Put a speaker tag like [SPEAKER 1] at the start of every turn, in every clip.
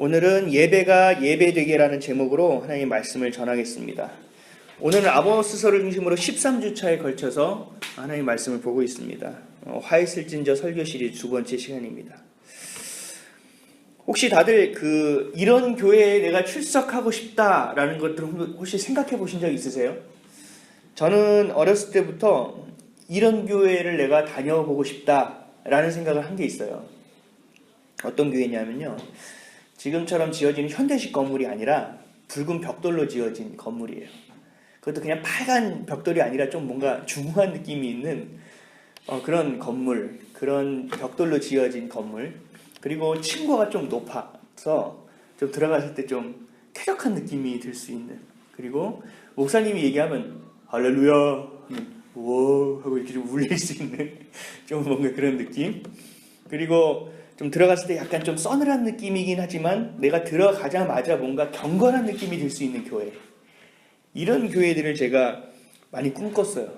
[SPEAKER 1] 오늘은 예배가 예배되게라는 제목으로 하나님의 말씀을 전하겠습니다. 오늘은 아모스서를 중심으로 13주차에 걸쳐서 하나님의 말씀을 보고 있습니다. 화이슬진저 설교 시리즈 두 번째 시간입니다. 혹시 다들 이런 교회에 내가 출석하고 싶다라는 것들 혹시 생각해 보신 적 있으세요? 저는 어렸을 때부터 이런 교회를 내가 다녀보고 싶다라는 생각을 한 게 있어요. 어떤 교회냐면요, 지금처럼 지어지는 현대식 건물이 아니라 붉은 벽돌로 지어진 건물이에요. 그것도 그냥 빨간 벽돌이 아니라 좀 뭔가 중후한 느낌이 있는 그런 건물, 그런 벽돌로 지어진 건물. 그리고 층고가 좀 높아서 좀 들어갔을 때 좀 쾌적한 느낌이 들 수 있는. 그리고 목사님이 얘기하면 할렐루야 우와 하고 이렇게 좀 울릴 수 있는 좀 뭔가 그런 느낌. 그리고 좀 들어갔을 때 약간 좀 서늘한 느낌이긴 하지만 내가 들어가자마자 뭔가 경건한 느낌이 들 수 있는 교회. 이런 교회들을 제가 많이 꿈꿨어요.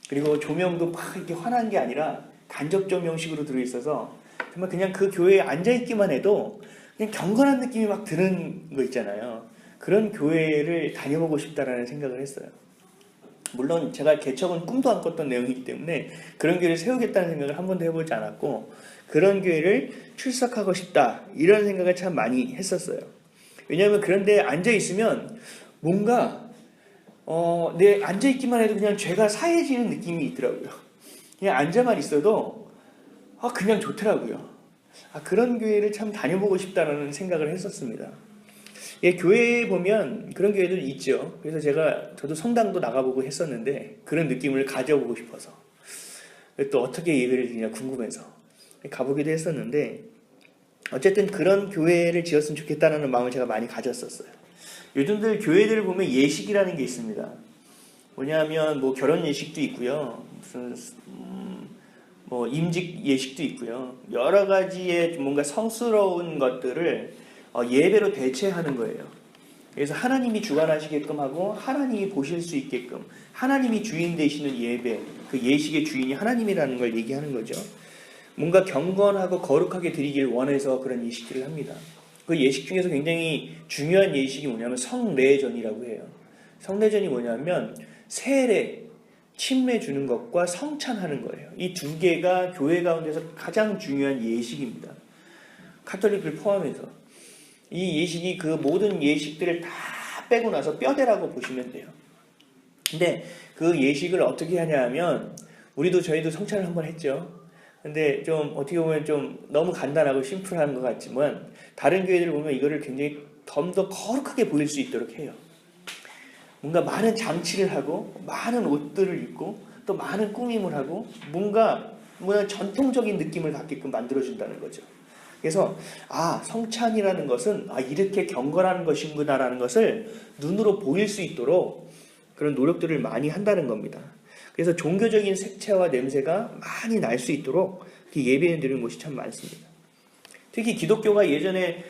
[SPEAKER 1] 그리고 조명도 막 이렇게 환한 게 아니라 간접 조명식으로 들어있어서 정말 그냥 그 교회에 앉아있기만 해도 그냥 경건한 느낌이 막 드는 거 있잖아요. 그런 교회를 다녀보고 싶다라는 생각을 했어요. 물론 제가 개척은 꿈도 안 꿨던 내용이기 때문에 그런 교회를 세우겠다는 생각을 한 번도 해보지 않았고, 그런 교회를 출석하고 싶다 이런 생각을 참 많이 했었어요. 왜냐하면 그런 데에 앉아있으면 뭔가 내 앉아있기만 해도 그냥 죄가 사해지는 느낌이 있더라고요. 그냥 앉아만 있어도 그냥 좋더라고요. 그런 교회를 참 다녀보고 싶다라는 생각을 했었습니다. 예, 교회에 보면 그런 교회들이 있죠. 그래서 저도 성당도 나가보고 했었는데 그런 느낌을 가져보고 싶어서, 또 어떻게 예배를 드리냐 궁금해서 가보기도 했었는데, 어쨌든 그런 교회를 지었으면 좋겠다는 마음을 제가 많이 가졌었어요. 요즘들 교회들을 보면 예식이라는 게 있습니다. 뭐냐면 뭐 결혼 예식도 있고요, 무슨 뭐 임직 예식도 있고요, 여러 가지의 뭔가 성스러운 것들을 예배로 대체하는 거예요. 그래서 하나님이 주관하시게끔 하고 하나님이 보실 수 있게끔, 하나님이 주인 되시는 예배, 그 예식의 주인이 하나님이라는 걸 얘기하는 거죠. 뭔가 경건하고 거룩하게 드리길 원해서 그런 예식들을 합니다. 그 예식 중에서 굉장히 중요한 예식이 뭐냐면 성례전이라고 해요. 성례전이 뭐냐면 세례, 침례 주는 것과 성찬하는 거예요. 이 두 개가 교회 가운데서 가장 중요한 예식입니다. 카톨릭을 포함해서. 이 예식이 그 모든 예식들을 다 빼고 나서 뼈대라고 보시면 돼요. 근데 그 예식을 어떻게 하냐 하면, 저희도 성찬을 한번 했죠. 근데 좀 어떻게 보면 좀 너무 간단하고 심플한 것 같지만 다른 교회들을 보면 이거를 굉장히 좀 더 거룩하게 보일 수 있도록 해요. 뭔가 많은 장치를 하고 많은 옷들을 입고 또 많은 꾸밈을 하고 뭔가 전통적인 느낌을 갖게끔 만들어준다는 거죠. 그래서 성찬이라는 것은 이렇게 경건한 것인구나라는 것을 눈으로 보일 수 있도록 그런 노력들을 많이 한다는 겁니다. 그래서 종교적인 색채와 냄새가 많이 날 수 있도록 예배를 드리는 곳이 참 많습니다. 특히 기독교가 예전에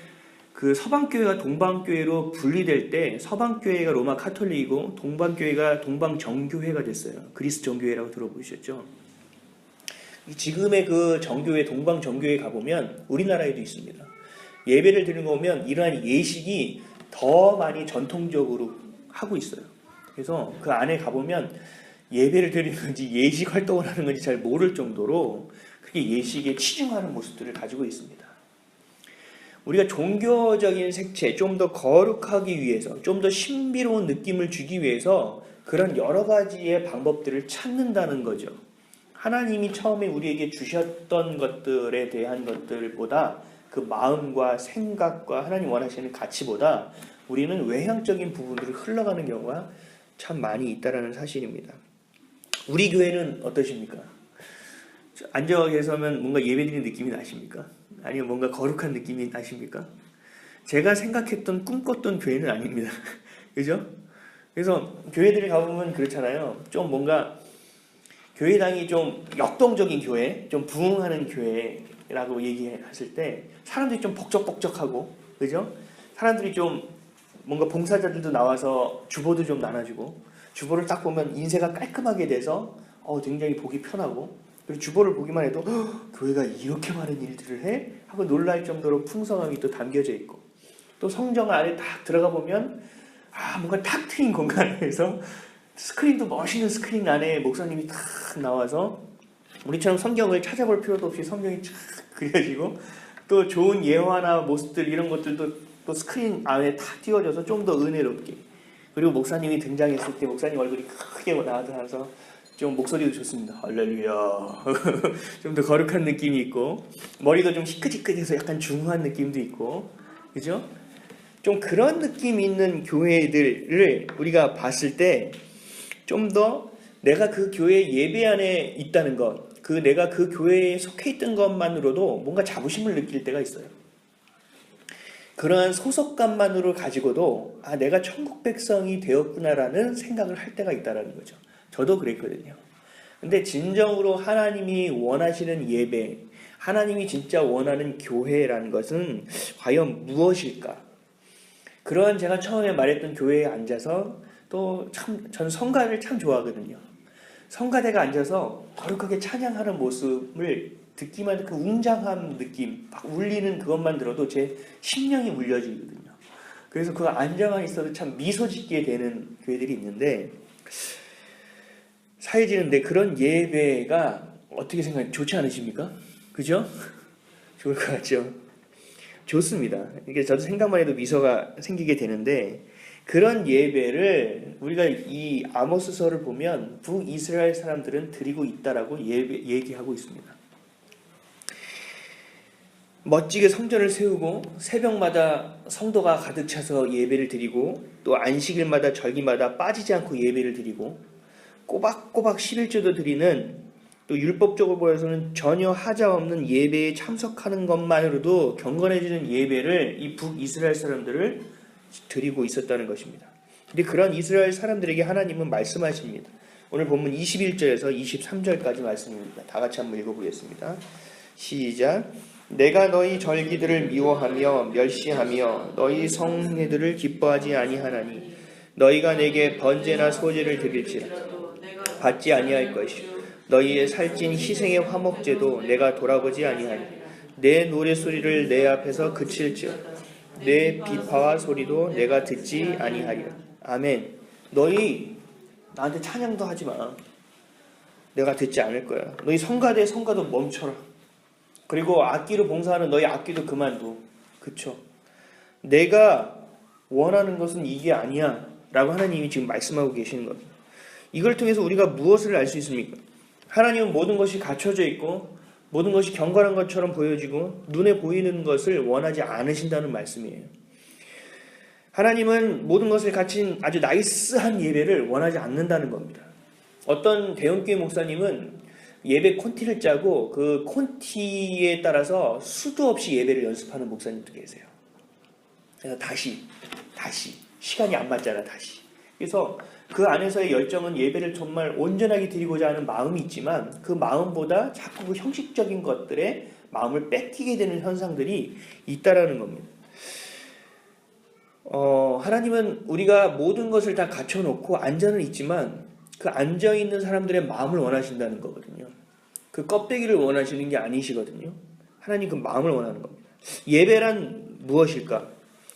[SPEAKER 1] 그 서방교회가 동방교회로 분리될 때 서방교회가 로마 카톨릭이고 동방교회가 동방정교회가 됐어요. 그리스 정교회라고 들어보셨죠? 지금의 그 정교회, 동방정교회 가보면 우리나라에도 있습니다. 예배를 드리는 거 보면 이러한 예식이 더 많이 전통적으로 하고 있어요. 그래서 그 안에 가보면 예배를 드리는 건지 예식 활동을 하는 건지 잘 모를 정도로 그렇게 예식에 치중하는 모습들을 가지고 있습니다. 우리가 종교적인 색채, 좀 더 거룩하기 위해서, 좀 더 신비로운 느낌을 주기 위해서 그런 여러 가지의 방법들을 찾는다는 거죠. 하나님이 처음에 우리에게 주셨던 것들에 대한 것들보다, 그 마음과 생각과 하나님 원하시는 가치보다 우리는 외향적인 부분들을 흘러가는 경우가 참 많이 있다는 사실입니다. 우리 교회는 어떠십니까? 앉아 계서면 뭔가 예배드리는 느낌이 나십니까? 아니면 뭔가 거룩한 느낌이 나십니까? 제가 생각했던, 꿈꿨던 교회는 아닙니다. 그죠? 그래서 교회들을 가보면 그렇잖아요. 좀 뭔가 교회당이 좀 역동적인 교회, 좀 부흥하는 교회라고 얘기했을 때 사람들이 좀 복적복적하고, 그죠? 사람들이 좀 뭔가 봉사자들도 나와서 주보도 좀 나눠주고, 주보를 딱 보면 인쇄가 깔끔하게 돼서 굉장히 보기 편하고, 그리고 주보를 보기만 해도 교회가 이렇게 많은 일들을 해? 하고 놀랄 정도로 풍성함이 또 담겨져 있고, 또 성경 안에 딱 들어가 보면 뭔가 탁 트인 공간에서 스크린도 멋있는 스크린 안에 목사님이 탁 나와서 우리처럼 성경을 찾아볼 필요도 없이 성경이 쫙 그려지고 또 좋은 예화나 모습들 이런 것들도 또 스크린 안에 탁 띄워져서 좀 더 은혜롭게, 그리고 목사님이 등장했을 때 목사님 얼굴이 크게 나타나서 좀 목소리도 좋습니다. 할렐루야. 좀 더 거룩한 느낌이 있고 머리도 좀 희끗희끗해서 약간 중후한 느낌도 있고, 그죠? 좀 그런 느낌 있는 교회들을 우리가 봤을 때 좀 더 내가 그 교회 예배 안에 있다는 것, 내가 그 교회에 속해 있던 것만으로도 뭔가 자부심을 느낄 때가 있어요. 그러한 소속감만으로 가지고도 내가 천국 백성이 되었구나라는 생각을 할 때가 있다는 거죠. 저도 그랬거든요. 근데 진정으로 하나님이 원하시는 예배, 하나님이 진짜 원하는 교회라는 것은 과연 무엇일까? 그러한 제가 처음에 말했던 교회에 앉아서 또 전 성가를 참 좋아하거든요. 성가대가 앉아서 거룩하게 찬양하는 모습을 듣기만 해도 그 웅장한 느낌, 막 울리는 그것만 들어도 제 심령이 울려지거든요. 그래서 그 앉아만 있어도 참 미소 짓게 되는 교회들이 있는데, 사해지는데 그런 예배가 어떻게 생각해요? 좋지 않으십니까? 그죠? 좋을 것 같죠? 좋습니다. 이게 저도 생각만 해도 미소가 생기게 되는데, 그런 예배를 우리가 이 아모스서를 보면 북이스라엘 사람들은 드리고 있다라고 얘기하고 있습니다. 멋지게 성전을 세우고 새벽마다 성도가 가득 차서 예배를 드리고 또 안식일마다 절기마다 빠지지 않고 예배를 드리고 꼬박꼬박 11조도 드리는, 또 율법적으로 보여서는 전혀 하자 없는 예배에 참석하는 것만으로도 경건해지는 예배를 이 북이스라엘 사람들을 드리고 있었다는 것입니다. 근데 그런 이스라엘 사람들에게 하나님은 말씀하십니다. 오늘 본문 21절에서 23절까지 말씀입니다. 다 같이 한번 읽어보겠습니다. 시작. 내가 너희 절기들을 미워하며 멸시하며 너희 성회들을 기뻐하지 아니하나니 너희가 내게 번제나 소제를 드릴지라 받지 아니할 것이요 너희의 살찐 희생의 화목제도 내가 돌아보지 아니하니 내 노래소리를 내 앞에서 그칠지어다 내 비파와 소리도 내가 듣지 아니하리라. 아멘. 너희 나한테 찬양도 하지 마. 내가 듣지 않을 거야. 너희 성가도 멈춰라. 그리고 악기로 봉사하는 너희 악기도 그만둬. 그쵸? 내가 원하는 것은 이게 아니야 라고 하나님이 지금 말씀하고 계시는 겁니다. 이걸 통해서 우리가 무엇을 알 수 있습니까? 하나님은 모든 것이 갖춰져 있고 모든 것이 경건한 것처럼 보여지고 눈에 보이는 것을 원하지 않으신다는 말씀이에요. 하나님은 모든 것을 갖춘 아주 나이스한 예배를 원하지 않는다는 겁니다. 어떤 대형교회 목사님은 예배 콘티를 짜고 그 콘티에 따라서 수도 없이 예배를 연습하는 목사님도 계세요. 그래서 다시 시간이 안 맞잖아. 그래서 그 안에서의 열정은 예배를 정말 온전하게 드리고자 하는 마음이 있지만 그 마음보다 자꾸 그 형식적인 것들에 마음을 뺏기게 되는 현상들이 있다라는 겁니다. 하나님은 우리가 모든 것을 다 갖춰놓고 앉아는 있지만 그 앉아있는 사람들의 마음을 원하신다는 거거든요. 그 껍데기를 원하시는 게 아니시거든요. 하나님 그 마음을 원하는 겁니다. 예배란 무엇일까?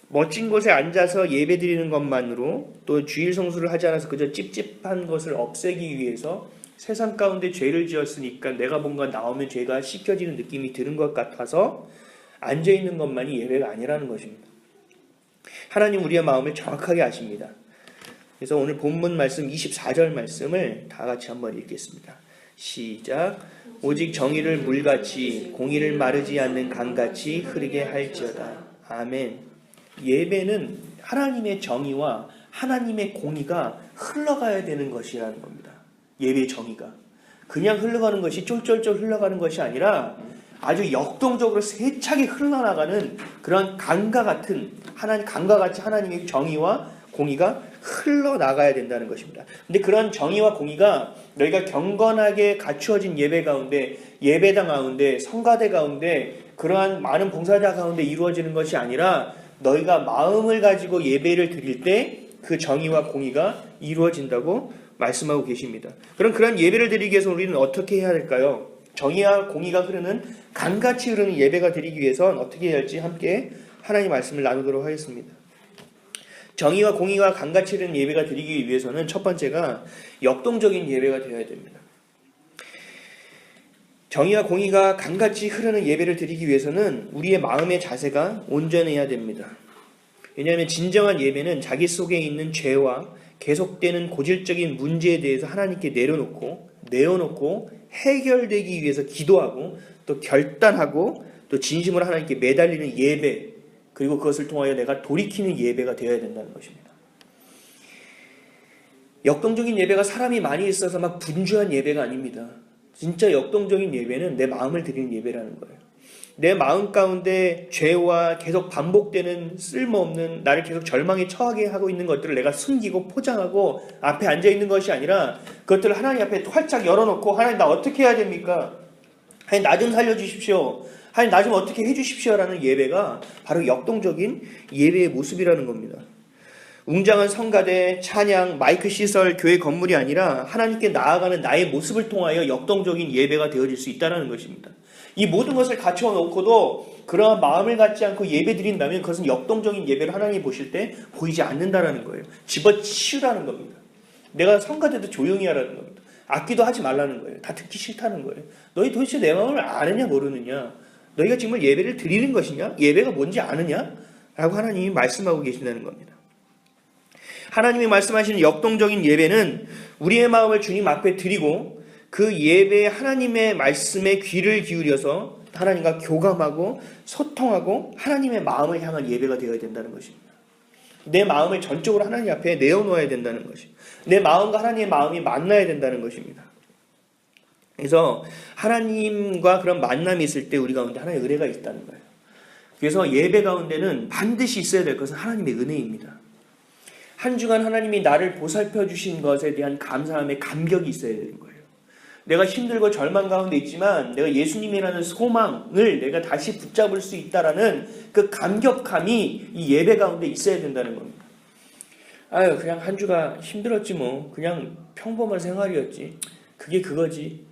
[SPEAKER 1] 멋진 곳에 앉아서 예배 드리는 것만으로, 또 주일 성수를 하지 않아서 그저 찝찝한 것을 없애기 위해서 세상 가운데 죄를 지었으니까 내가 뭔가 나오면 죄가 씻겨지는 느낌이 드는 것 같아서 앉아있는 것만이 예배가 아니라는 것입니다. 하나님 우리의 마음을 정확하게 아십니다. 그래서 오늘 본문 말씀 24절 말씀을 다 같이 한번 읽겠습니다. 시작. 오직 정의를 물같이 공의를 마르지 않는 강같이 흐르게 할지어다. 아멘. 예배는 하나님의 정의와 하나님의 공의가 흘러가야 되는 것이라는 겁니다. 예배의 정의가 그냥 흘러가는 것이 쫄쫄쫄 흘러가는 것이 아니라 아주 역동적으로 세차게 흘러나가는 그런 강과 같이 하나님의 정의와 공의가 흘러나가야 된다는 것입니다. 근데 그런 정의와 공의가 너희가 경건하게 갖추어진 예배 가운데, 예배당 가운데, 성가대 가운데, 그러한 많은 봉사자 가운데 이루어지는 것이 아니라 너희가 마음을 가지고 예배를 드릴 때 그 정의와 공의가 이루어진다고 말씀하고 계십니다. 그런 예배를 드리기 위해서 우리는 어떻게 해야 할까요? 정의와 공의가 흐르는 강같이 흐르는 예배가 드리기 위해서는 어떻게 해야 할지 함께 하나님 말씀을 나누도록 하겠습니다. 정의와 공의가 강같이 흐르는 예배가 드리기 위해서는 첫 번째가 역동적인 예배가 되어야 됩니다. 정의와 공의가 강같이 흐르는 예배를 드리기 위해서는 우리의 마음의 자세가 온전해야 됩니다. 왜냐하면 진정한 예배는 자기 속에 있는 죄와 계속되는 고질적인 문제에 대해서 하나님께 내어놓고 해결되기 위해서 기도하고 또 결단하고 또 진심으로 하나님께 매달리는 예배, 그리고 그것을 통하여 내가 돌이키는 예배가 되어야 된다는 것입니다. 역동적인 예배가 사람이 많이 있어서 막 분주한 예배가 아닙니다. 진짜 역동적인 예배는 내 마음을 드리는 예배라는 거예요. 내 마음 가운데 죄와 계속 반복되는 쓸모없는 나를 계속 절망에 처하게 하고 있는 것들을 내가 숨기고 포장하고 앞에 앉아있는 것이 아니라 그것들을 하나님 앞에 활짝 열어놓고 하나님 나 어떻게 해야 됩니까? 하나님 나 좀 살려주십시오. 하나님 나 좀 어떻게 해주십시오라는 예배가 바로 역동적인 예배의 모습이라는 겁니다. 웅장한 성가대, 찬양, 마이크 시설, 교회 건물이 아니라 하나님께 나아가는 나의 모습을 통하여 역동적인 예배가 되어질 수 있다는 것입니다. 이 모든 것을 갖춰 놓고도 그러한 마음을 갖지 않고 예배 드린다면 그것은 역동적인 예배를 하나님이 보실 때 보이지 않는다라는 거예요. 집어치우라는 겁니다. 내가 성가대도 조용히 하라는 겁니다. 악기도 하지 말라는 거예요. 다 듣기 싫다는 거예요. 너희 도대체 내 마음을 아느냐 모르느냐? 너희가 정말 예배를 드리는 것이냐? 예배가 뭔지 아느냐? 라고 하나님이 말씀하고 계신다는 겁니다. 하나님이 말씀하시는 역동적인 예배는 우리의 마음을 주님 앞에 드리고 그 예배에 하나님의 말씀에 귀를 기울여서 하나님과 교감하고 소통하고 하나님의 마음을 향한 예배가 되어야 된다는 것입니다. 내 마음을 전적으로 하나님 앞에 내어놓아야 된다는 것입니다. 내 마음과 하나님의 마음이 만나야 된다는 것입니다. 그래서 하나님과 그런 만남이 있을 때 우리 가운데 하나님의 은혜가 있다는 거예요. 그래서 예배 가운데는 반드시 있어야 될 것은 하나님의 은혜입니다. 한 주간 하나님이 나를 보살펴 주신 것에 대한 감사함의 감격이 있어야 되는 거예요. 내가 힘들고 절망 가운데 있지만 내가 예수님이라는 소망을 내가 다시 붙잡을 수 있다라는 그 감격함이 이 예배 가운데 있어야 된다는 겁니다. 아유 그냥 한 주가 힘들었지 뭐 그냥 평범한 생활이었지 그게 그거지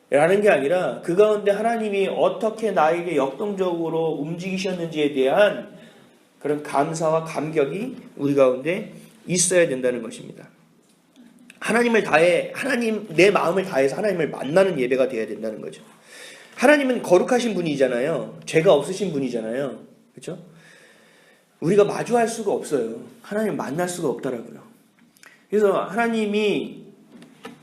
[SPEAKER 1] 라는 게 아니라 그 가운데 하나님이 어떻게 나에게 역동적으로 움직이셨는지에 대한 그런 감사와 감격이 우리 가운데 있어야 된다는 것입니다. 내 마음을 다해서 하나님을 만나는 예배가 되어야 된다는 거죠. 하나님은 거룩하신 분이잖아요. 죄가 없으신 분이잖아요. 그렇죠? 우리가 마주할 수가 없어요. 하나님을 만날 수가 없더라고요. 그래서 하나님이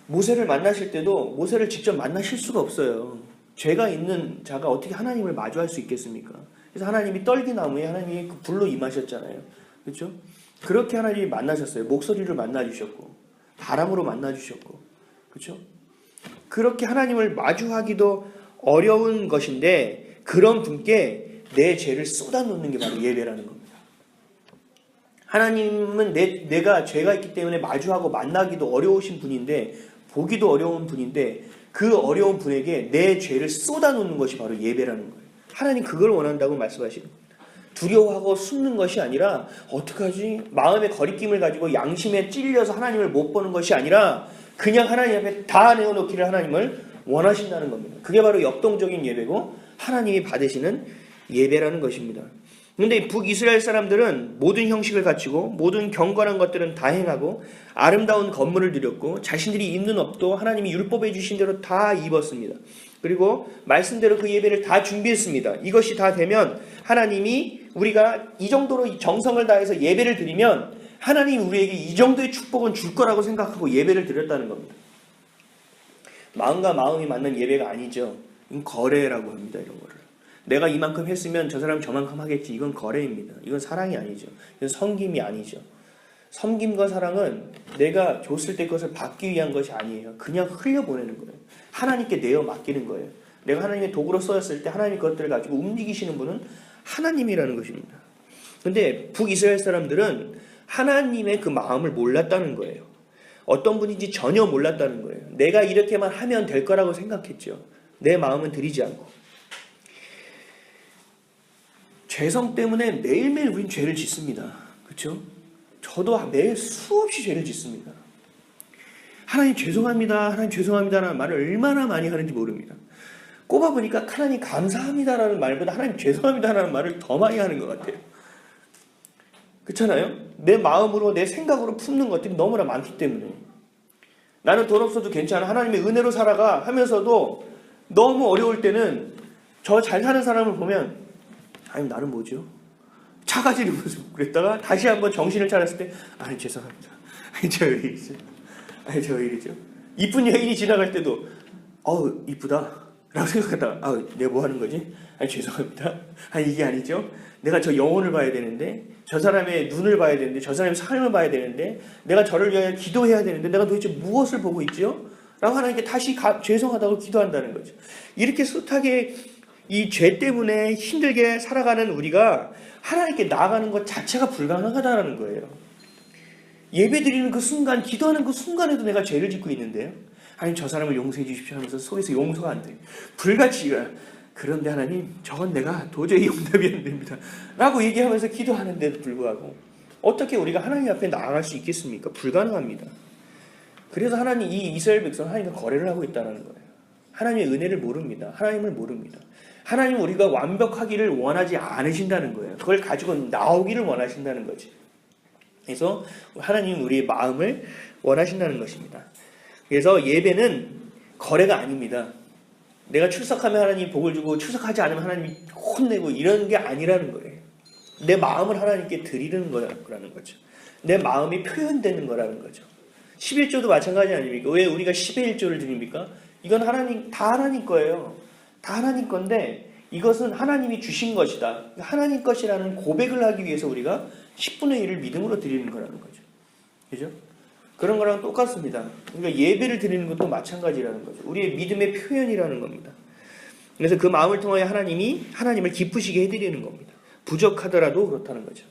[SPEAKER 1] 모세를 만나실 때도 모세를 직접 만나실 수가 없어요. 죄가 있는 자가 어떻게 하나님을 마주할 수 있겠습니까? 그래서 하나님이 떨기나무에 하나님이 그 불로 임하셨잖아요. 그렇죠? 그렇게 하나님이 만나셨어요. 목소리를 만나주셨고 바람으로 만나주셨고 그렇죠? 그렇게 하나님을 마주하기도 어려운 것인데 그런 분께 내 죄를 쏟아놓는 게 바로 예배라는 겁니다. 하나님은 내가 죄가 있기 때문에 마주하고 만나기도 어려우신 분인데 보기도 어려운 분인데 그 어려운 분에게 내 죄를 쏟아놓는 것이 바로 예배라는 거예요. 하나님 그걸 원한다고 말씀하시는 겁니다. 두려워하고 숨는 것이 아니라 어떡하지? 마음의 거리낌을 가지고 양심에 찔려서 하나님을 못 보는 것이 아니라 그냥 하나님 앞에 다 내어놓기를 하나님을 원하신다는 겁니다. 그게 바로 역동적인 예배고 하나님이 받으시는 예배라는 것입니다. 그런데 북이스라엘 사람들은 모든 형식을 갖추고 모든 경건한 것들은 다 행하고 아름다운 건물을 드렸고 자신들이 입는 옷도 하나님이 율법해 주신 대로 다 입었습니다. 그리고 말씀대로 그 예배를 다 준비했습니다. 이것이 다 되면 하나님이 우리가 이 정도로 정성을 다해서 예배를 드리면 하나님이 우리에게 이 정도의 축복은 줄 거라고 생각하고 예배를 드렸다는 겁니다. 마음과 마음이 맞는 예배가 아니죠. 이건 거래라고 합니다. 이런 거를. 내가 이만큼 했으면 저 사람 저만큼 하겠지. 이건 거래입니다. 이건 사랑이 아니죠. 이건 섬김이 아니죠. 섬김과 사랑은 내가 줬을 때 그것을 받기 위한 것이 아니에요. 그냥 흘려보내는 거예요. 하나님께 내어 맡기는 거예요. 내가 하나님의 도구로 쓰였을 때 하나님 그것들을 가지고 움직이시는 분은 하나님이라는 것입니다. 그런데 북이스라엘 사람들은 하나님의 그 마음을 몰랐다는 거예요. 어떤 분인지 전혀 몰랐다는 거예요. 내가 이렇게만 하면 될 거라고 생각했죠. 내 마음은 드리지 않고. 죄성 때문에 매일매일 우린 죄를 짓습니다. 그렇죠? 저도 매일 수없이 죄를 짓습니다. 하나님 죄송합니다. 하나님 죄송합니다라는 말을 얼마나 많이 하는지 모릅니다. 꼽아보니까 하나님 감사합니다라는 말보다 하나님 죄송합니다라는 말을 더 많이 하는 것 같아요. 그렇잖아요? 내 마음으로 내 생각으로 품는 것들이 너무나 많기 때문에 나는 돈 없어도 괜찮아, 하나님의 은혜로 살아가 하면서도 너무 어려울 때는 저 잘 사는 사람을 보면 아니 나는 뭐죠? 차가지는 모습 그랬다가 다시 한번 정신을 차렸을 때 아니 죄송합니다. 아니 저 왜 이러죠? 아니 저 왜 이러죠? 이쁜 여인이 지나갈 때도 어우 이쁘다 라고 생각하다가 내가 뭐 하는 거지? 아니 죄송합니다. 아니 이게 아니죠. 내가 저 영혼을 봐야 되는데 저 사람의 눈을 봐야 되는데 저 사람의 삶을 봐야 되는데 내가 저를 위하여 기도해야 되는데 내가 도대체 무엇을 보고 있죠? 라고 하나님께 다시 죄송하다고 기도한다는 거죠. 이렇게 숱하게 이 죄 때문에 힘들게 살아가는 우리가 하나님께 나아가는 것 자체가 불가능하다는 거예요. 예배드리는 그 순간, 기도하는 그 순간에도 내가 죄를 짓고 있는데요. 하나님 저 사람을 용서해 주십시오 하면서 속에서 용서가 안 돼요. 불같이 그런데 하나님 저건 내가 도저히 용납이 안 됩니다 라고 얘기하면서 기도하는데도 불구하고 어떻게 우리가 하나님 앞에 나아갈 수 있겠습니까? 불가능합니다. 그래서 하나님 이 이스라엘 백성은 하나님과 거래를 하고 있다는 거예요. 하나님의 은혜를 모릅니다. 하나님을 모릅니다. 하나님은 우리가 완벽하기를 원하지 않으신다는 거예요. 그걸 가지고 나오기를 원하신다는 거지. 그래서 하나님은 우리의 마음을 원하신다는 것입니다. 그래서 예배는 거래가 아닙니다. 내가 출석하면 하나님이 복을 주고 출석하지 않으면 하나님이 혼내고 이런 게 아니라는 거예요. 내 마음을 하나님께 드리는 거라는 거죠. 내 마음이 표현되는 거라는 거죠. 11조도 마찬가지 아닙니까? 왜 우리가 10의 1조를 드립니까? 이건 다 하나님 거예요. 다 하나님 건데 이것은 하나님이 주신 것이다. 하나님 것이라는 고백을 하기 위해서 우리가 10분의 1을 믿음으로 드리는 거라는 거죠. 그죠? 그런 거랑 똑같습니다. 그러니까 예배를 드리는 것도 마찬가지라는 거죠. 우리의 믿음의 표현이라는 겁니다. 그래서 그 마음을 통하여 하나님이 하나님을 기쁘시게 해드리는 겁니다. 부족하더라도 그렇다는 거죠.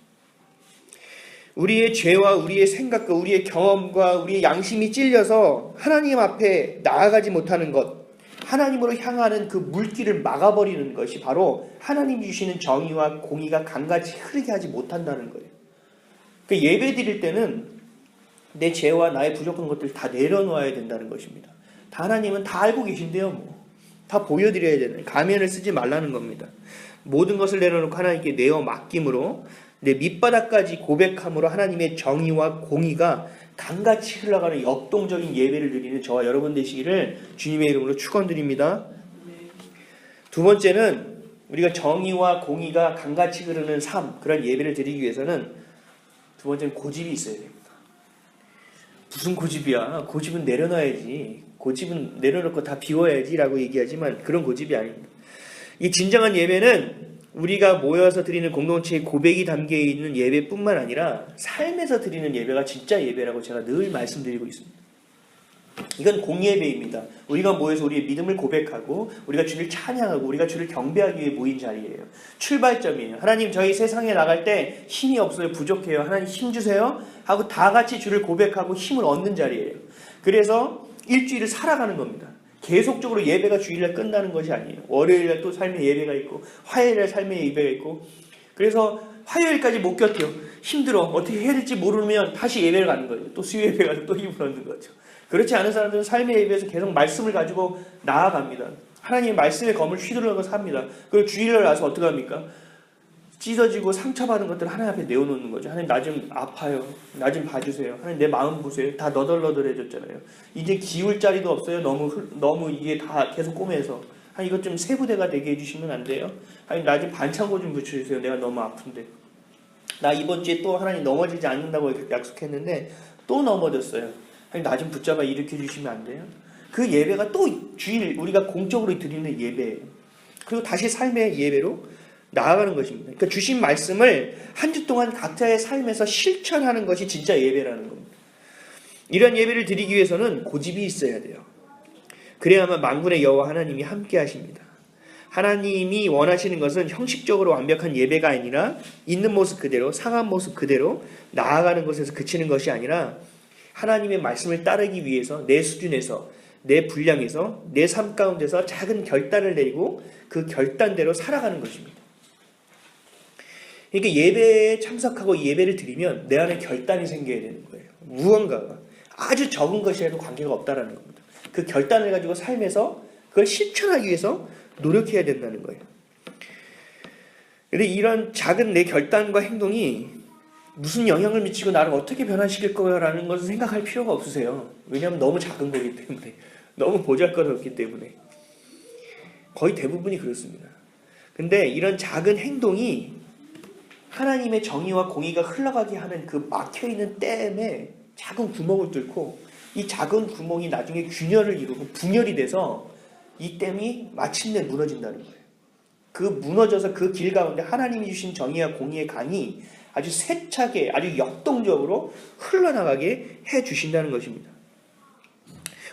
[SPEAKER 1] 우리의 죄와 우리의 생각과 우리의 경험과 우리의 양심이 찔려서 하나님 앞에 나아가지 못하는 것, 하나님으로 향하는 그 물길을 막아버리는 것이 바로 하나님이 주시는 정의와 공의가 강같이 흐르게 하지 못한다는 거예요. 그 예배 드릴 때는 내 죄와 나의 부족한 것들 다 내려놓아야 된다는 것입니다. 다 하나님은 다 알고 계신데요. 다 보여드려야 되는, 가면을 쓰지 말라는 겁니다. 모든 것을 내려놓고 하나님께 내어 맡김으로 내 밑바닥까지 고백함으로 하나님의 정의와 공의가 강같이 흘러가는 역동적인 예배를 드리는 저와 여러분 되시기를 주님의 이름으로 축원드립니다. 두 번째는 우리가 정의와 공의가 강같이 흐르는 삶, 그런 예배를 드리기 위해서는 두 번째는 고집이 있어야 됩니다. 무슨 고집이야? 고집은 내려놔야지. 고집은 내려놓고 다 비워야지 라고 얘기하지만 그런 고집이 아닙니다. 이 진정한 예배는 우리가 모여서 드리는 공동체의 고백이 담겨있는 예배뿐만 아니라 삶에서 드리는 예배가 진짜 예배라고 제가 늘 말씀드리고 있습니다. 이건 공예배입니다. 우리가 모여서 우리의 믿음을 고백하고 우리가 주를 찬양하고 우리가 주를 경배하기 위해 모인 자리예요. 출발점이에요. 하나님 저희 세상에 나갈 때 힘이 없어요. 부족해요. 하나님 힘 주세요 하고 다 같이 주를 고백하고 힘을 얻는 자리예요. 그래서 일주일을 살아가는 겁니다. 계속적으로 예배가 주일날 끝나는 것이 아니에요. 월요일날 또 삶의 예배가 있고 화요일날 삶의 예배가 있고 그래서 화요일까지 못 견뎌. 힘들어. 어떻게 해야 될지 모르면 다시 예배를 가는 거예요. 또 수요 예배 가서 또 힘을 얻는 거죠. 그렇지 않은 사람들은 삶의 예배에서 계속 말씀을 가지고 나아갑니다. 하나님의 말씀의 검을 휘두르고 삽니다. 그리고 주일날 와서 어떻게 합니까? 찢어지고 상처받은 것들을 하나님 앞에 내어놓는 거죠. 하나님 나 좀 아파요. 나 좀 봐주세요. 하나님 내 마음 보세요. 다 너덜너덜해졌잖아요. 이제 기울 자리도 없어요. 너무 이게 다 계속 꼬매서. 하나님 이것 좀 세부대가 되게 해주시면 안 돼요? 하나님 나 좀 반창고 좀 붙여주세요. 내가 너무 아픈데. 나 이번 주에 또 하나님 넘어지지 않는다고 약속했는데 또 넘어졌어요. 하나님 나 좀 붙잡아 일으켜 주시면 안 돼요? 그 예배가 또 주일 우리가 공적으로 드리는 예배예요. 그리고 다시 삶의 예배로 나아가는 것입니다. 그러니까 주신 말씀을 한 주 동안 각자의 삶에서 실천하는 것이 진짜 예배라는 겁니다. 이런 예배를 드리기 위해서는 고집이 있어야 돼요. 그래야만 만군의 여호와 하나님이 함께 하십니다. 하나님이 원하시는 것은 형식적으로 완벽한 예배가 아니라 있는 모습 그대로, 상한 모습 그대로 나아가는 것에서 그치는 것이 아니라 하나님의 말씀을 따르기 위해서 내 수준에서, 내 분량에서, 내 삶 가운데서 작은 결단을 내리고 그 결단대로 살아가는 것입니다. 그러니까 예배에 참석하고 예배를 드리면 내 안에 결단이 생겨야 되는 거예요. 무언가가 아주 적은 것이라도 관계가 없다라는 겁니다. 그 결단을 가지고 삶에서 그걸 실천하기 위해서 노력해야 된다는 거예요. 근데 이런 작은 내 결단과 행동이 무슨 영향을 미치고 나를 어떻게 변화시킬 거야라는 것을 생각할 필요가 없으세요. 왜냐하면 너무 작은 거기 때문에, 너무 보잘것없기 때문에. 거의 대부분이 그렇습니다. 근데 이런 작은 행동이 하나님의 정의와 공의가 흘러가게 하는 그 막혀있는 댐에 작은 구멍을 뚫고, 이 작은 구멍이 나중에 균열을 이루고 분열이 돼서 이 댐이 마침내 무너진다는 거예요. 그 무너져서 그 길 가운데 하나님이 주신 정의와 공의의 강이 아주 세차게, 아주 역동적으로 흘러나가게 해주신다는 것입니다.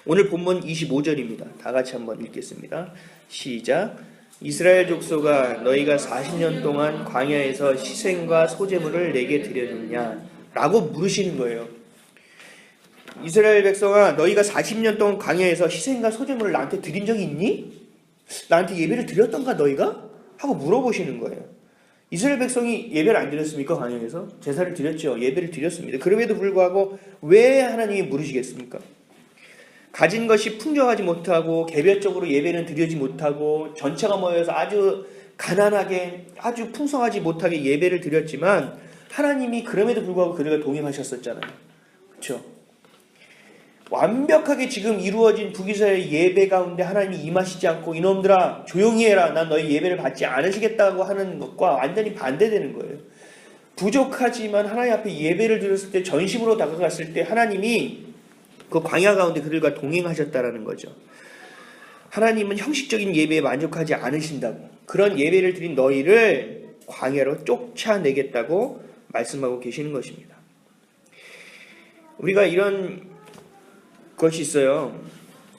[SPEAKER 1] 오늘 본문 25절입니다. 다 같이 한번 읽겠습니다. 시작. 이스라엘 족속아, 너희가 40년 동안 광야에서 희생과 소제물을 내게 드렸느냐? 라고 물으시는 거예요. 이스라엘 백성아, 너희가 40년 동안 광야에서 희생과 소제물을 나한테 드린 적이 있니? 나한테 예배를 드렸던가 너희가? 하고 물어보시는 거예요. 이스라엘 백성이 예배를 안 드렸습니까? 광야에서? 제사를 드렸죠. 예배를 드렸습니다. 그럼에도 불구하고 왜 하나님이 물으시겠습니까? 가진 것이 풍족하지 못하고 개별적으로 예배는 드리지 못하고 전체가 모여서 아주 가난하게, 아주 풍성하지 못하게 예배를 드렸지만 하나님이 그럼에도 불구하고 그들과 동행하셨었잖아요. 그렇죠? 완벽하게 지금 이루어진 북이스라엘 예배 가운데 하나님이 임하시지 않고 이놈들아 조용히 해라, 난 너희 예배를 받지 않으시겠다고 하는 것과 완전히 반대되는 거예요. 부족하지만 하나님 앞에 예배를 드렸을 때, 전심으로 다가갔을 때 하나님이 그 광야 가운데 그들과 동행하셨다라는 거죠. 하나님은 형식적인 예배에 만족하지 않으신다고, 그런 예배를 드린 너희를 광야로 쫓아내겠다고 말씀하고 계시는 것입니다. 우리가 이런 것이 있어요.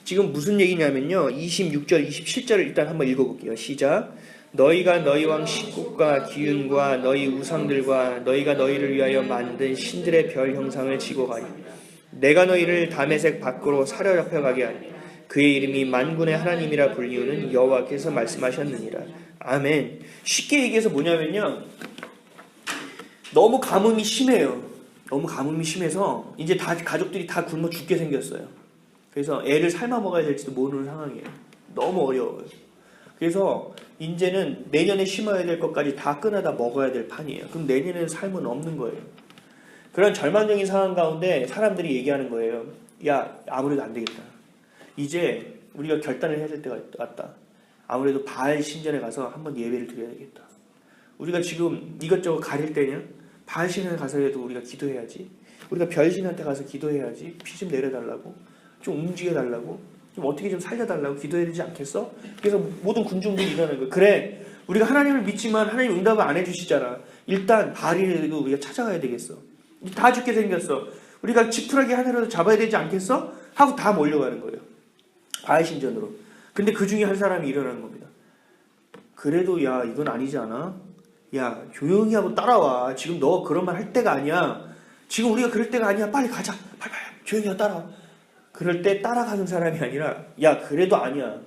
[SPEAKER 1] 지금 무슨 얘기냐면요, 26절, 27절을 일단 한번 읽어볼게요. 시작. 너희가 너희 왕 식국과 기운과 너희 우상들과 너희가 너희를 위하여 만든 신들의 별 형상을 지고 가리. 내가 너희를 다메섹 밖으로 사로잡혀 가게 하니 그의 이름이 만군의 하나님이라 불리우는 여호와께서 말씀하셨느니라. 아멘. 쉽게 얘기해서 뭐냐면요, 너무 가뭄이 심해요. 너무 가뭄이 심해서 이제 다 가족들이 다 굶어 죽게 생겼어요. 그래서 애를 삶아 먹어야 될지도 모르는 상황이에요. 너무 어려워요. 그래서 이제는 내년에 심어야 될 것까지 다 끊어다 먹어야 될 판이에요. 그럼 내년에는 삶은 없는 거예요. 그런 절망적인 상황 가운데 사람들이 얘기하는 거예요. 야, 아무래도 안 되겠다. 이제 우리가 결단을 해야 될 때가 왔다. 아무래도 바알 신전에 가서 한번 예배를 드려야 되겠다. 우리가 지금 이것저것 가릴 때냐? 바알 신전에 가서라도 우리가 기도해야지. 우리가 별신한테 가서 기도해야지. 피 좀 내려달라고, 좀 움직여달라고, 좀 어떻게 좀 살려달라고 기도해야 되지 않겠어? 그래서 모든 군중들이 일어나는 거예요. 그래, 우리가 하나님을 믿지만 하나님 응답을 안 해주시잖아. 일단 바알이라도 우리가 찾아가야 되겠어. 다 죽게 생겼어. 우리가 지푸라기 하나라도 잡아야 되지 않겠어? 하고 다 몰려가는 거예요. 바알 신전으로. 근데 그 중에 한 사람이 일어나는 겁니다. 그래도 야, 이건 아니지 않아? 야, 조용히 하고 따라와. 지금 너 그런 말 할 때가 아니야. 지금 우리가 그럴 때가 아니야. 빨리 가자. 빨리 조용히 하고 따라와. 그럴 때 따라가는 사람이 아니라, 야, 그래도 아니야.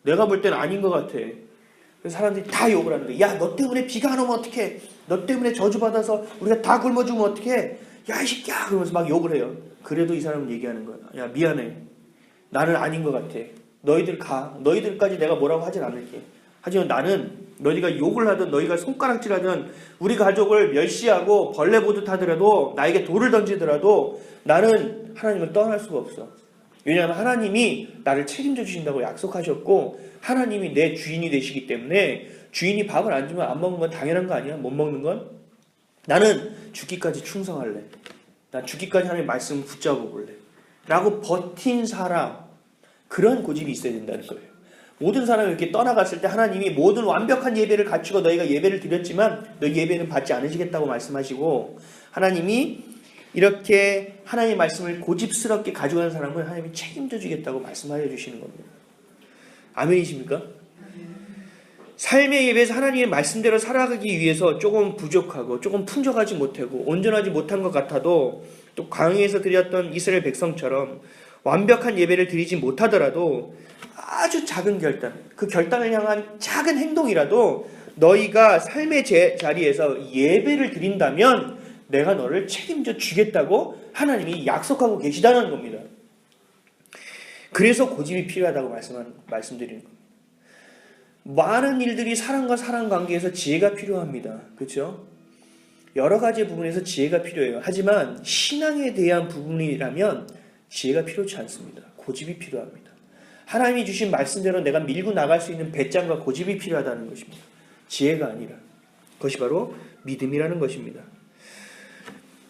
[SPEAKER 1] 내가 볼 때는 아닌 것 같아. 그래서 사람들이 다 욕을 하는 거야. 야, 너 때문에 비가 안 오면 어떡해? 너 때문에 저주받아서 우리가 다 굶어 죽으면 어떡해? 야, 이 새끼야! 그러면서 막 욕을 해요. 그래도 이 사람은 얘기하는 거야. 야, 미안해. 나는 아닌 것 같아. 너희들 가. 너희들까지 내가 뭐라고 하진 않을게. 하지만 나는 너희가 욕을 하든 너희가 손가락질하든 우리 가족을 멸시하고 벌레 보듯 하더라도, 나에게 돌을 던지더라도 나는 하나님을 떠날 수가 없어. 왜냐하면 하나님이 나를 책임져 주신다고 약속하셨고, 하나님이 내 주인이 되시기 때문에, 주인이 밥을 안 주면 안 먹는 건 당연한 거 아니야? 못 먹는 건? 나는 죽기까지 충성할래. 나 죽기까지 하나님의 말씀을 붙잡아 볼래. 라고 버틴 사람, 그런 고집이 있어야 된다는 거예요. 모든 사람이 이렇게 떠나갔을 때 하나님이 모든 완벽한 예배를 갖추고 너희가 예배를 드렸지만 너희 예배는 받지 않으시겠다고 말씀하시고, 하나님이 이렇게 하나님의 말씀을 고집스럽게 가져가는 사람을 하나님이 책임져 주겠다고 말씀하여 주시는 겁니다. 아멘이십니까? 삶의 예배에서 하나님의 말씀대로 살아가기 위해서 조금 부족하고 조금 풍족하지 못하고 온전하지 못한 것 같아도, 또 광야에서 드렸던 이스라엘 백성처럼 완벽한 예배를 드리지 못하더라도 아주 작은 결단, 그 결단을 향한 작은 행동이라도 너희가 삶의 자리에서 예배를 드린다면 내가 너를 책임져 주겠다고 하나님이 약속하고 계시다는 겁니다. 그래서 고집이 필요하다고 말씀드리는 겁니다. 많은 일들이 사람과 사람 관계에서 지혜가 필요합니다. 그렇죠? 여러 가지 부분에서 지혜가 필요해요. 하지만 신앙에 대한 부분이라면 지혜가 필요치 않습니다. 고집이 필요합니다. 하나님이 주신 말씀대로 내가 밀고 나갈 수 있는 배짱과 고집이 필요하다는 것입니다. 지혜가 아니라. 그것이 바로 믿음이라는 것입니다.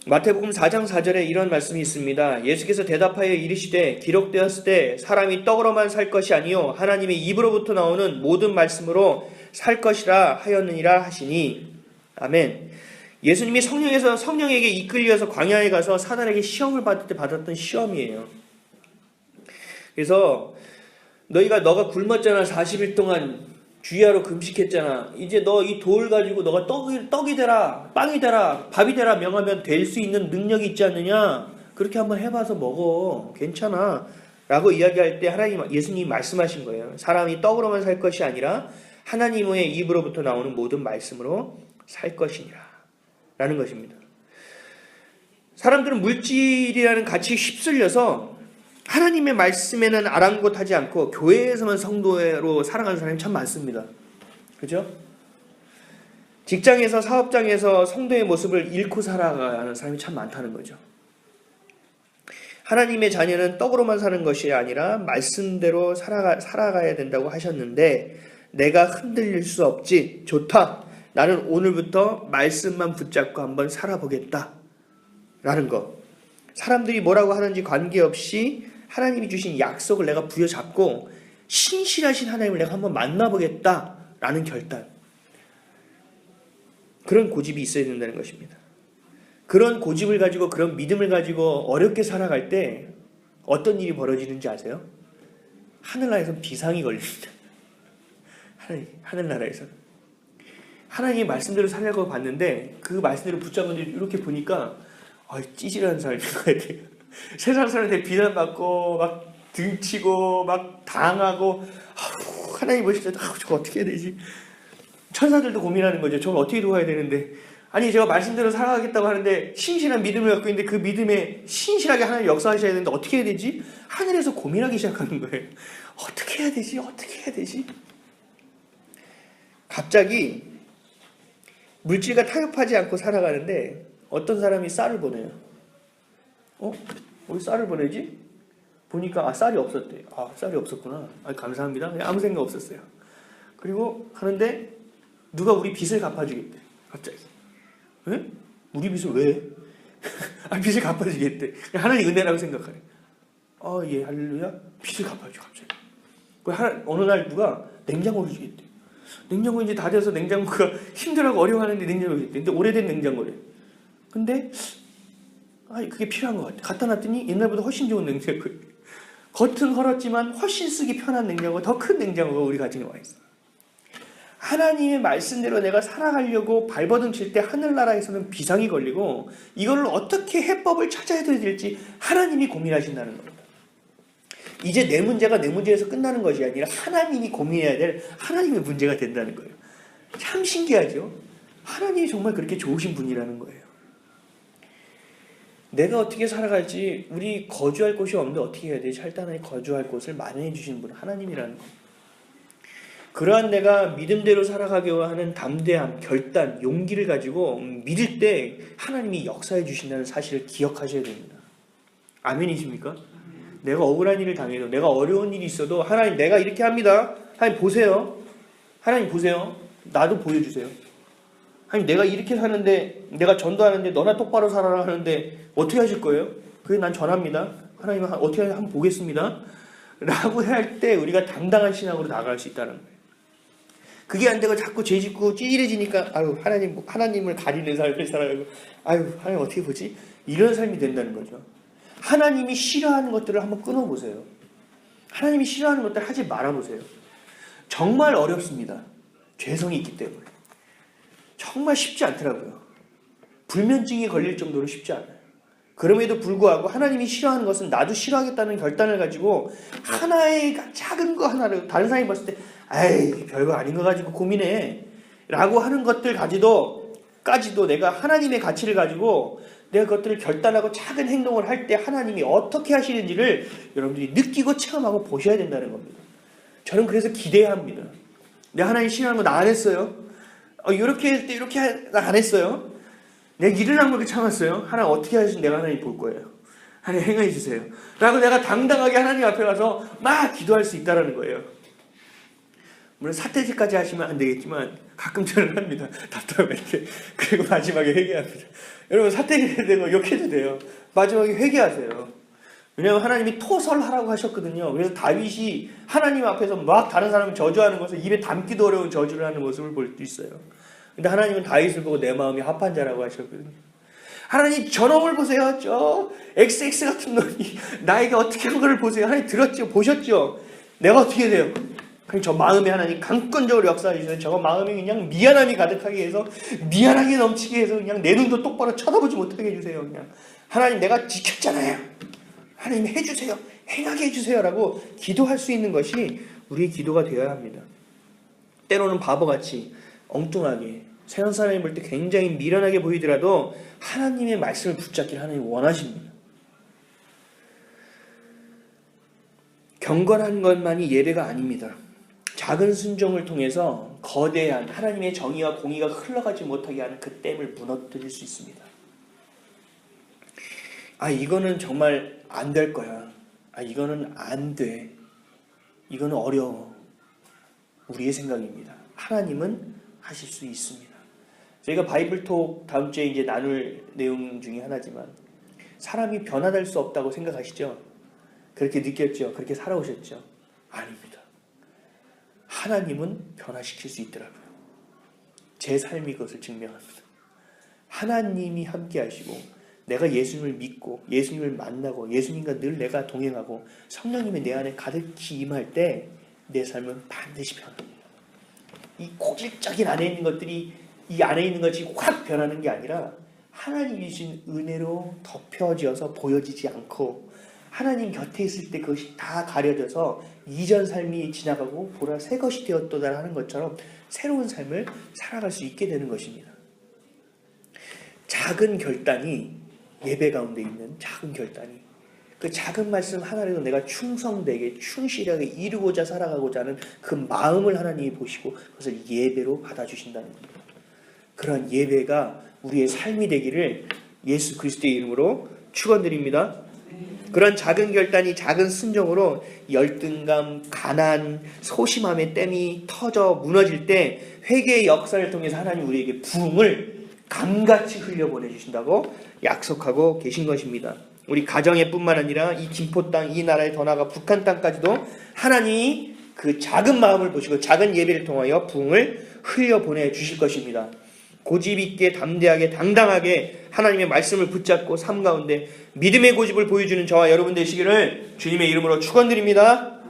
[SPEAKER 1] 마태복음 4장 4절에 이런 말씀이 있습니다. 예수께서 대답하여 이르시되 기록되었을 때 사람이 떡으로만 살 것이 아니요 하나님의 입으로부터 나오는 모든 말씀으로 살 것이라 하였느니라 하시니. 아멘. 예수님이 성령에게 이끌려서 광야에 가서 사단에게 시험을 받을 때 받았던 시험이에요. 그래서 너가 굶었잖아. 40일 동안 주야로 금식했잖아. 이제 너 이 돌 가지고 너가 떡이 되라, 빵이 되라, 밥이 되라 명하면 될 수 있는 능력이 있지 않느냐? 그렇게 한번 해봐서 먹어. 괜찮아. 라고 이야기할 때 예수님이 말씀하신 거예요. 사람이 떡으로만 살 것이 아니라 하나님의 입으로부터 나오는 모든 말씀으로 살 것이니라. 라는 것입니다. 사람들은 물질이라는 가치에 휩쓸려서 하나님의 말씀에는 아랑곳하지 않고 교회에서만 성도로 살아가는 사람이 참 많습니다. 그죠? 직장에서 사업장에서 성도의 모습을 잃고 살아가는 사람이 참 많다는 거죠. 하나님의 자녀는 떡으로만 사는 것이 아니라 말씀대로 살아가야 된다고 하셨는데 내가 흔들릴 수 없지. 좋다. 나는 오늘부터 말씀만 붙잡고 한번 살아보겠다. 라는 거. 사람들이 뭐라고 하는지 관계없이 하나님이 주신 약속을 내가 부여잡고 신실하신 하나님을 내가 한번 만나보겠다. 라는 결단. 그런 고집이 있어야 된다는 것입니다. 그런 고집을 가지고 그런 믿음을 가지고 어렵게 살아갈 때 어떤 일이 벌어지는지 아세요? 하늘나라에서는 비상이 걸립니다. 하늘나라에서는. 하나님의 말씀대로 살려고 봤는데 그 말씀대로 붙잡는데 이렇게 보니까 찌질한 사람인 것 같아요. 세상 사람한테 비난받고 막 등치고 막 당하고 하나님 보실 때 저거 어떻게 해야 되지? 천사들도 고민하는 거죠. 저거 어떻게 도와야 되는데 아니 제가 말씀대로 살아가겠다고 하는데 신실한 믿음을 갖고 있는데 그 믿음에 신실하게 하나님 역사하셔야 되는데 어떻게 해야 되지? 하늘에서 고민하기 시작하는 거예요. 어떻게 해야 되지? 어떻게 해야 되지? 갑자기 물질과 타협하지 않고 살아가는데 어떤 사람이 쌀을 보내요. 왜 쌀을 보내지? 보니까 쌀이 없었대. 쌀이 없었구나. 감사합니다. 그냥 아무 생각 없었어요. 그리고 하는데 누가 우리 빚을 갚아주겠대. 갑자기. 왜? 우리 빚을 왜? 빚을 갚아주겠대. 하나님 은혜라고 생각하래. 예, 할렐루야. 빚을 갚아줘 갑자기. 어느 날 누가 냉장고를 주겠대. 냉장고 이제 다 돼서 냉장고가 힘들어하고 어려워하는데 냉장고를 주겠대. 근데 오래된 냉장고래. 근데 그게 필요한 것 같아. 갖다 놨더니 옛날보다 훨씬 좋은 냉장고래. 겉은 헐었지만 훨씬 쓰기 편한 냉장고, 더 큰 냉장고가 우리 가정에 와 있어. 하나님의 말씀대로 내가 살아가려고 발버둥 칠 때 하늘나라에서는 비상이 걸리고 이걸 어떻게 해법을 찾아야 될지 하나님이 고민하신다는 겁니다. 이제 내 문제가 내 문제에서 끝나는 것이 아니라 하나님이 고민해야 될 하나님의 문제가 된다는 거예요. 참 신기하죠? 하나님이 정말 그렇게 좋으신 분이라는 거예요. 내가 어떻게 살아갈지 우리 거주할 곳이 없는데 어떻게 해야 되지? 일단은 거주할 곳을 마련해 주시는 분은 하나님이라는 거예요. 그러한 내가 믿음대로 살아가려 하는 담대함, 결단, 용기를 가지고 믿을 때 하나님이 역사해 주신다는 사실을 기억하셔야 됩니다. 아멘이십니까? 내가 억울한 일을 당해도 내가 어려운 일이 있어도 하나님 내가 이렇게 합니다. 하나님 보세요. 하나님 보세요. 나도 보여주세요. 하나님 내가 이렇게 사는데 내가 전도하는데 너나 똑바로 살아라 하는데 어떻게 하실 거예요? 그게 난 전합니다. 하나님 어떻게 한번 보겠습니다. 라고 할 때 우리가 당당한 신앙으로 나아갈 수 있다는 거예요. 그게 안 되고 자꾸 죄짓고 찌질해지니까 하나님을 가리는 삶을 살아가고 하나님 어떻게 보지? 이런 삶이 된다는 거죠. 하나님이 싫어하는 것들을 한번 끊어보세요. 하나님이 싫어하는 것들 하지 말아보세요. 정말 어렵습니다. 죄성이 있기 때문에. 정말 쉽지 않더라고요. 불면증이 걸릴 정도로 쉽지 않아요. 그럼에도 불구하고 하나님이 싫어하는 것은 나도 싫어하겠다는 결단을 가지고 하나의 작은 거 하나를 다른 사람이 봤을 때 별거 아닌 거 가지고 고민해 라고 하는 것들 까지도 내가 하나님의 가치를 가지고 내가 그것들을 결단하고 작은 행동을 할 때 하나님이 어떻게 하시는지를 여러분들이 느끼고 체험하고 보셔야 된다는 겁니다. 저는 그래서 기대합니다. 내가 하나님 싫어하는 거 나 안 했어요. 이렇게 할 때 이렇게 나 안 했어요. 내가 일을 안 그렇게 참았어요. 하나님 어떻게 하시면 내가 하나님 볼 거예요. 하나님 행해 주세요. 라고 내가 당당하게 하나님 앞에 가서 막 기도할 수 있다는 거예요. 물론 사태질까지 하시면 안 되겠지만 가끔 저는 합니다. 답답할 때. 그리고 마지막에 회개합니다. 여러분 사태질해도 되고 욕해도 돼요. 마지막에 회개하세요. 왜냐하면 하나님이 토설하라고 하셨거든요. 그래서 다윗이 하나님 앞에서 막 다른 사람을 저주하는 것을 입에 담기도 어려운 저주를 하는 모습을 볼 수 있어요. 근데 하나님은 다윗을 보고 내 마음이 합한 자라고 하셨거든요. 하나님 저놈을 보세요. 저 XX 같은 놈이 나에게 어떻게 한 걸 보세요. 하나님 들었죠? 보셨죠? 내가 어떻게 돼요? 그럼 저 마음에 하나님 강권적으로 역사해주세요. 저 마음에 그냥 미안함이 가득하게 해서 미안하게 넘치게 해서 그냥 내 눈도 똑바로 쳐다보지 못하게 해주세요. 그냥 하나님 내가 지켰잖아요. 하나님 해주세요. 행하게 해주세요. 라고 기도할 수 있는 것이 우리의 기도가 되어야 합니다. 때로는 바보같이 엉뚱하게 세상 사람이 볼 때 굉장히 미련하게 보이더라도 하나님의 말씀을 붙잡기를 하나님이 원하십니다. 경건한 것만이 예배가 아닙니다. 작은 순종을 통해서 거대한 하나님의 정의와 공의가 흘러가지 못하게 하는 그 댐을 무너뜨릴 수 있습니다. 이거는 정말 안 될 거야. 이거는 안 돼. 이거는 어려워. 우리의 생각입니다. 하나님은 하실 수 있습니다. 저희가 바이블톡 다음 주에 이제 나눌 내용 중에 하나지만 사람이 변화될 수 없다고 생각하시죠? 그렇게 느꼈죠? 그렇게 살아오셨죠? 아닙니다. 하나님은 변화시킬 수 있더라고요. 제 삶이 그것을 증명합니다. 하나님이 함께 하시고 내가 예수님을 믿고 예수님을 만나고 예수님과 늘 내가 동행하고 성령님이 내 안에 가득히 임할 때 내 삶은 반드시 변합니다. 이 고질적인 안에 있는 것들이 이 안에 있는 것이 확 변하는 게 아니라 하나님이 주신 은혜로 덮여져서 보여지지 않고 하나님 곁에 있을 때 그것이 다 가려져서 이전 삶이 지나가고 보라 새 것이 되었도다 하는 것처럼 새로운 삶을 살아갈 수 있게 되는 것입니다. 작은 결단이 예배 가운데 있는 작은 결단이 그 작은 말씀 하나라도 내가 충성되게 충실하게 이루고자 살아가고자 하는 그 마음을 하나님이 보시고 그것을 예배로 받아주신다는 겁니다. 그런 예배가 우리의 삶이 되기를 예수 그리스도의 이름으로 축원드립니다. 그런 작은 결단이 작은 순종으로 열등감, 가난, 소심함의 댐이 터져 무너질 때 회개의 역사를 통해서 하나님 우리에게 부흥을 감같이 흘려보내주신다고 약속하고 계신 것입니다. 우리 가정에 뿐만 아니라 이 김포 땅, 이 나라에 더 나아가 북한 땅까지도 하나님이 그 작은 마음을 보시고 작은 예배를 통하여 부흥을 흘려보내주실 것입니다. 고집있게 담대하게 당당하게 하나님의 말씀을 붙잡고 삶 가운데 믿음의 고집을 보여주는 저와 여러분 되시기를 주님의 이름으로 축원드립니다.